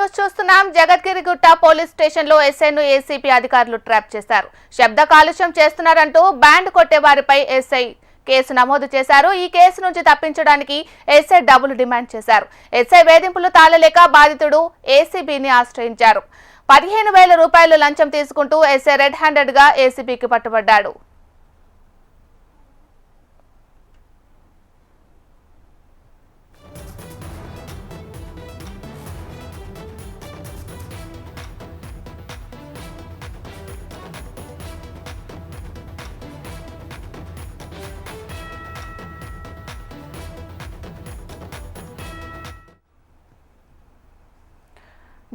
News చూస్తున్నాం. Jagadgirigutta police station లో ఎస్ఐను ACP అధికారులు ట్రాప్ చేశారు. శబ్ద కాలుష్యం చేస్తున్నారంటూ బ్యాండ్ కొట్టే వారిపై ఎస్ఐ కేసు నమోదు చేశారు. ఈ కేసు నుంచి తప్పించడానికి ఎస్ఐ డబ్బులు డిమాండ్ చేశారు. ఎస్ఐ వేధింపులు తాళలేక బాధితుడు ఏసీబీని ఆశ్రయించారు. 15,000 రూపాయలు లంచం తీసుకుంటూ ఎస్ఐ రెడ్ హ్యాండెడ్ గా ఏసీబీకి పట్టుబడ్డాడు.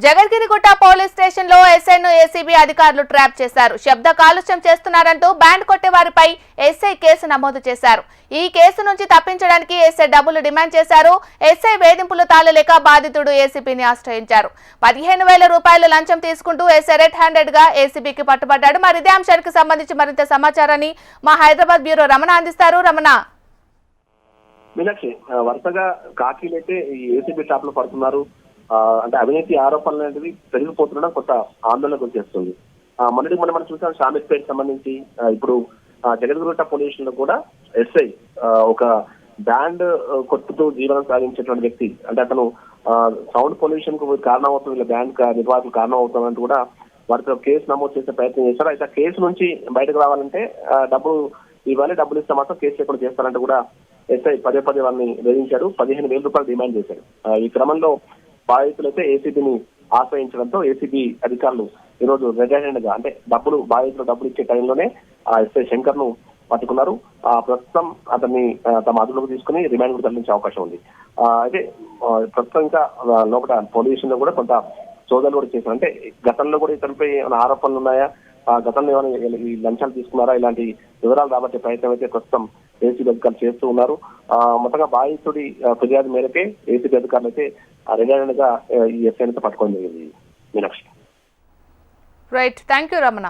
జగద్గిరిగుట్ట పోలీస్ స్టేషన్ లో ఎస్ఐను ఏసీబీ అధికారులు ట్రాప్ చేశారు. శబ్ద కాలుష్యం చేస్తున్నారంటూ బ్యాండ్ కొట్టే వారిపై ఎస్ఐ కేసు నమోదు చేశారు. ఈ కేసు నుంచి తప్పించడానికి ఎస్ఐ డబ్బులు డిమాండ్ చేశారు. ఎస్ఐ వేధింపులు తాళలేక బాధితుడు ఏసీబీని ఆశ్రయించారు. 15,000 రూపాయలు లంచం తీసుకుంటూ ఎస్ఐ రెడ్ హ్యాండెడ్ గా ఏసీబీకి పట్టుబడ్డాడు. మరి ఇదే అంశానికి సంబంధించి మరింత సమాచారాన్ని మా హైదరాబాద్ బ్యూరో రమణ అందిస్తారు. రమణ, మీనాక్షి, వరుసగా కాకీలైతే ఈ ఏసీబీ ట్రాప్ లో పడుతున్నారు. అంటే అవినీతి ఆరోపణలు అనేవి పెరిగిపోతుండడం కొత్త ఆందోళన గురిచేస్తుంది. మొన్నటి మనం చూసాం షామీర్పేట్ సంబంధించి. ఇప్పుడు జగద్గిరిగుట్ట పోలీస్ లో కూడా ఎస్ఐ ఒక బ్యాండ్ కొట్టుతూ జీవనం సాగించేటువంటి వ్యక్తి, అంటే అతను సౌండ్ పొల్యూషన్ కు కారణం అవుతుంది, ఇలా బ్యాండ్ నిర్వాహకులు కారణం అవుతుందంటూ కూడా వారితో కేసు నమోదు చేసే ప్రయత్నం చేశారు. అయితే ఆ కేసు నుంచి బయటకు రావాలంటే డబ్బులు ఇవ్వాలి, డబ్బులు ఇస్తే మాత్రం కేసు లేకుండా చేస్తారంటూ కూడా ఎస్ఐ పదే వారిని వేధించారు. 15,000 రూపాయలు డిమాండ్ చేశారు. ఈ క్రమంలో బాధితులైతే ఏసీబీని ఆశ్రయించడంతో ఏసీబీ అధికారులు ఈ రోజు రెడ్ హ్యాండెడ్ గా, అంటే బాధితులు డబ్బులు ఇచ్చే టైంలోనే ఎస్ఐ శంకర్ ను పట్టుకున్నారు. ప్రస్తుతం అతన్ని తమ అదుపులోకి తీసుకుని రిమాండ్ కూడా తరలించే అవకాశం ఉంది. అయితే ప్రస్తుతం ఇంకా లోపల పోలీస్ స్టేషన్ లో కూడా కొంత సోదాలు కూడా చేశారు. అంటే గతంలో కూడా ఇతనిపై ఏమైనా ఆరోపణలు ఉన్నాయా, గతంలో ఏమైనా ఈ లంచాలు తీసుకున్నారా, ఇలాంటి వివరాలు రాబట్టే ప్రయత్నం అయితే ప్రస్తుతం ఏసీబీ అధికారులు చేస్తూ ఉన్నారు. మొత్తంగా బాధితుడి ఫిర్యాదు మేరకే ఏసీబీ అధికారులు అయితే రెడ్ గా ఈ ఎస్ఐని పట్టుకోవడం జరిగింది. Meenakshi. Right, thank you Ramana.